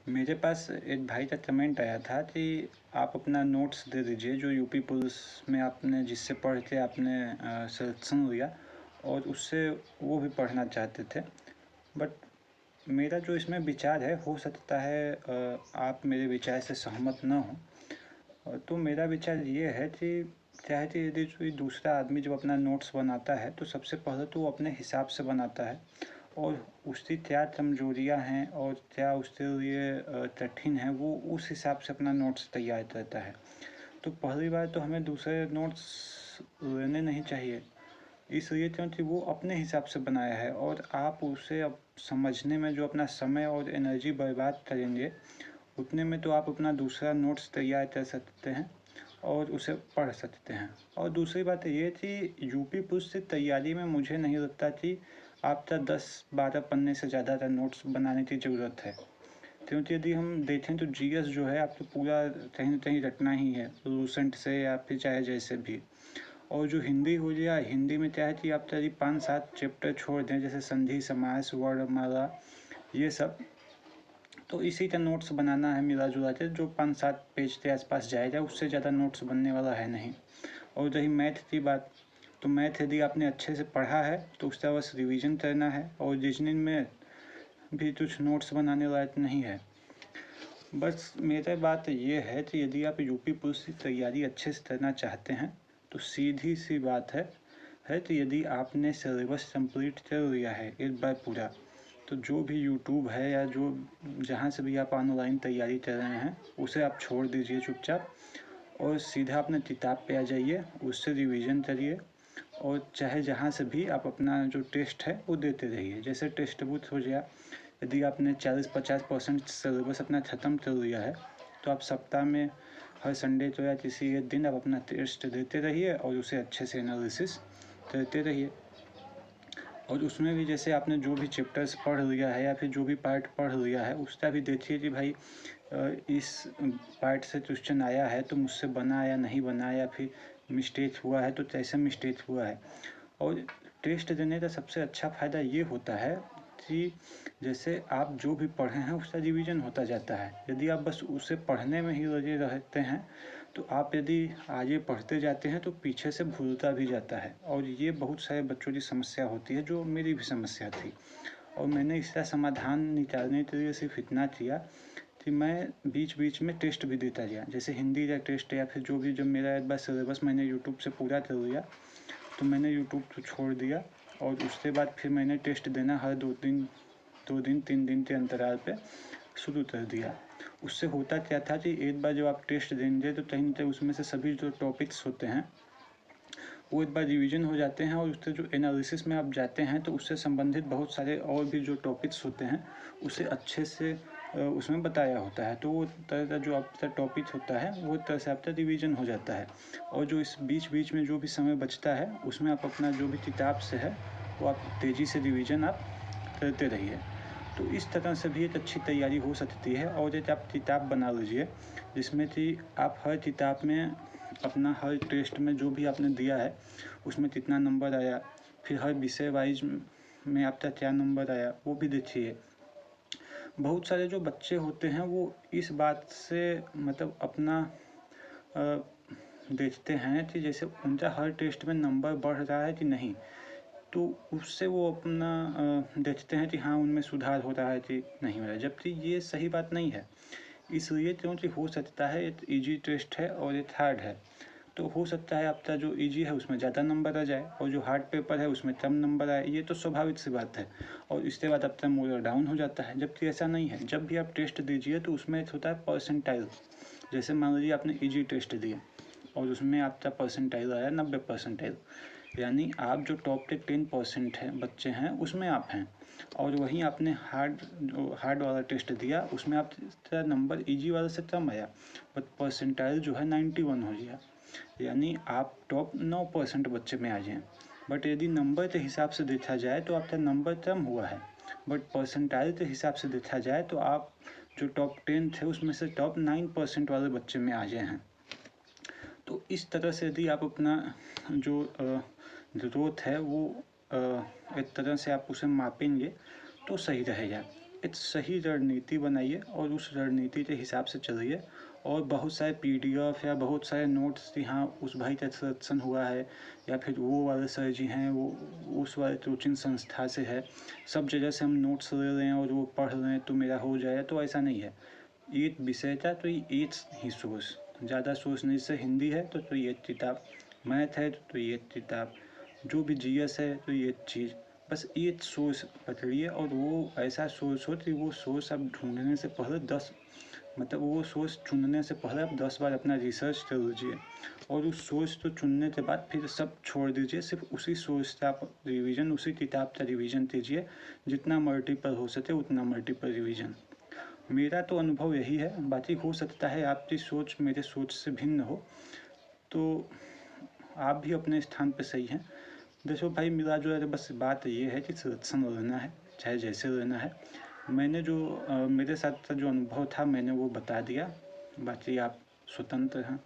मेरे पास एक भाई का कमेंट आया था कि आप अपना नोट्स दे दीजिए जो यूपी पुलिस में आपने जिससे पढ़ के आपने सिलेक्शन लिया और उससे वो भी पढ़ना चाहते थे। बट मेरा जो इसमें विचार है, हो सकता है आप मेरे विचार से सहमत न हो। तो मेरा विचार ये है कि क्या है कि यदि कोई दूसरा आदमी जब अपना नोट्स बनाता है तो सबसे पहले तो वो अपने हिसाब से बनाता है और उसकी क्या कमजोरियाँ हैं और क्या उसके लिए कठिन है, वो उस हिसाब से अपना नोट्स तैयार करता है। तो पहली बार तो हमें दूसरे नोट्स लेने नहीं चाहिए, इसलिए क्योंकि वो अपने हिसाब से बनाया है और आप उसे अब समझने में जो अपना समय और एनर्जी बर्बाद करेंगे, उतने में तो आप अपना दूसरा नोट्स तैयार कर सकते हैं और उसे पढ़ सकते हैं। और दूसरी बात ये कि यूपी पुलिस की तैयारी में मुझे नहीं लगता कि आपका 10-12 पन्ने से ज़्यादा का नोट्स बनाने की ज़रूरत है, क्योंकि यदि हम देखें तो जीएस जो है आपको पूरा कहीं ना कहीं रटना ही है, लूसेंट से या फिर चाहे जैसे भी। और जो हिंदी हो गया, हिंदी में क्या है कि आप यदि 5-7 चैप्टर छोड़ दें, जैसे संधि समास वर्णमाला ये सब, तो इसी का नोट्स बनाना है मिला जुला के, जो 5-7 पेज के आसपास जाएगा, उससे ज़्यादा नोट्स बनने वाला है नहीं। और रही मैथ की बात, तो मैथ यदि आपने अच्छे से पढ़ा है तो उसका बस रिवीजन करना है, और रीजनिंग में भी कुछ नोट्स बनाने लायक नहीं है। बस मेरा बात ये है कि यदि आप यूपी पुलिस की तैयारी अच्छे से करना चाहते हैं तो सीधी सी बात है तो यदि आपने सिलेबस कंप्लीट कर लिया है एक बार पूरा, तो जो भी यूट्यूब है या जो जहाँ से भी आप ऑनलाइन तैयारी कर रहे हैं उसे आप छोड़ दीजिए चुपचाप और सीधा अपने किताब पे आ जाइए, उससे रिवीजन करिए और चाहे जहाँ से भी आप अपना जो टेस्ट है वो देते रहिए। जैसे टेस्ट बुक हो गया, यदि आपने 40-50% सिलेबस अपना ख़त्म कर लिया है तो आप सप्ताह में हर संडे को या किसी एक दिन आप अपना टेस्ट देते रहिए और उसे अच्छे से एनालिसिस करते रहिए। और उसमें भी जैसे आपने जो भी चैप्टर्स पढ़ लिया है या फिर जो भी पार्ट पढ़ लिया है उसका भी देखिए कि भाई इस पार्ट से क्वेश्चन आया है तो मुझसे बना या नहीं बना, या फिर मिस्टेक हुआ है तो कैसे मिस्टेक हुआ है। और टेस्ट देने का सबसे अच्छा फ़ायदा ये होता है कि जैसे आप जो भी पढ़े हैं उसका रिवीजन होता जाता है। यदि आप बस उसे पढ़ने में ही लगे रहते हैं तो आप यदि आगे पढ़ते जाते हैं तो पीछे से भूलता भी जाता है, और ये बहुत सारे बच्चों की समस्या होती है, जो मेरी भी समस्या थी। और मैंने इसका समाधान निकालने के लिए सिर्फ इतना किया कि मैं बीच बीच में टेस्ट भी देता गया, जैसे हिंदी का टेस्ट या फिर जो भी, जब मेरा एक बार सिलेबस मैंने यूट्यूब से पूरा कर लिया तो मैंने यूट्यूब तो छोड़ दिया और उसके बाद फिर मैंने टेस्ट देना हर 2 दिन 3 दिन के अंतराल पे शुरू कर दिया। उससे होता क्या था कि एक बार जब आप टेस्ट देंगे तो कहीं ना कहीं उसमें से सभी जो टॉपिक्स होते हैं वो एक बार रिवीजन हो जाते हैं, और उससे जो एनालिसिस में आप जाते हैं तो उससे संबंधित बहुत सारे और भी जो टॉपिक्स होते हैं उसे अच्छे से उसमें बताया होता है। तो वो तरह का जो आपका टॉपिक होता है वो तरह से आपका रिवीजन हो जाता है, और जो इस बीच बीच में जो भी समय बचता है उसमें आप अपना जो भी किताब से है वो आप तेज़ी से रिवीजन आप करते रहिए। तो इस तरह से भी एक अच्छी तैयारी हो सकती है। और एक आप किताब बना लीजिए जिसमें कि आप हर किताब में अपना हर टेस्ट में जो भी आपने दिया है उसमें कितना नंबर आया, फिर हर विषय वाइज में आपका क्या नंबर आया वो भी देखिए। बहुत सारे जो बच्चे होते हैं वो इस बात से मतलब अपना देखते हैं कि जैसे उनका हर टेस्ट में नंबर बढ़ रहा है कि नहीं, तो उससे वो अपना देखते हैं कि हाँ उनमें सुधार हो रहा है कि नहीं हो रहा है, जबकि ये सही बात नहीं है। इसलिए क्योंकि हो सकता है एक इजी टेस्ट है और एक हार्ड है, तो हो सकता है आपका जो इजी है उसमें ज़्यादा नंबर आ जाए और जो हार्ड पेपर है उसमें कम नंबर आए, ये तो स्वाभाविक सी बात है। और इसके बाद आपका मोरल डाउन हो जाता है, जबकि ऐसा नहीं है। जब भी आप टेस्ट दीजिए तो उसमें एक होता है परसेंटाइल। जैसे मान लीजिए आपने इजी टेस्ट दिए और उसमें आपका परसेंटाइल आया 90%, यानी आप जो टॉप के 10% हैं बच्चे हैं उसमें आप हैं। और वहीं आपने हार्ड वाला टेस्ट दिया उसमें आपका नंबर इजी वाले से कम आया, बट परसेंटाइल जो है 91 हो गया, यानी आप टॉप 9% बच्चे में आ जाएँ। बट यदि नंबर के हिसाब से देखा जाए तो आपका नंबर कम हुआ है, बट परसेंटाइल के हिसाब से देखा जाए तो आप जो टॉप 10 थे उसमें से टॉप 9% वाले बच्चे में आ गए हैं। तो इस तरह से यदि आप अपना जो ग्रोथ है वो एक तरह से आप उसे मापेंगे तो सही रहेगा। एक सही रणनीति बनाइए और उस रणनीति के हिसाब से चलिए। और बहुत सारे पीडीएफ या बहुत सारे नोट्स कि हाँ उस भाई का सिलेक्शन हुआ है या फिर वो वाले सर जी हैं वो उस वाले कोचिंग संस्था से है, सब जगह से हम नोट्स ले रहे हैं और वो पढ़ रहे हैं तो मेरा हो जाए, तो ऐसा नहीं है। एक विषय था तो एक ही सोर्स, ज़्यादा सोर्स नहीं। जैसे हिंदी है तो ये किताब, मैथ है तो ये किताब, जो भी जीएस है तो ये चीज़, बस एक सोर्स पकड़िए। और वो ऐसा सोर्स हो कि वो सोर्स आप ढूंढने से पहले वो सोर्स चुनने से पहले आप 10 बार अपना रिसर्च कर लीजिए। और उस सोर्स को चुनने के बाद फिर सब छोड़ दीजिए, सिर्फ उसी सोर्स का आप रिवीजन, उसी किताब का रिवीजन कीजिए। जितना मल्टीपल हो सके उतना मल्टीपल रिवीजन। मेरा तो अनुभव यही है, बाकी हो सकता है आपकी सोच मेरे सोच से भिन्न हो, तो आप भी अपने स्थान पे सही हैं। देखो भाई, मिला जुला बस बात ये है कि सिलेक्शन लेना है चाहे जैसे लेना है। मैंने जो मेरे साथ जो अनुभव था मैंने वो बता दिया, बाकी आप स्वतंत्र हैं।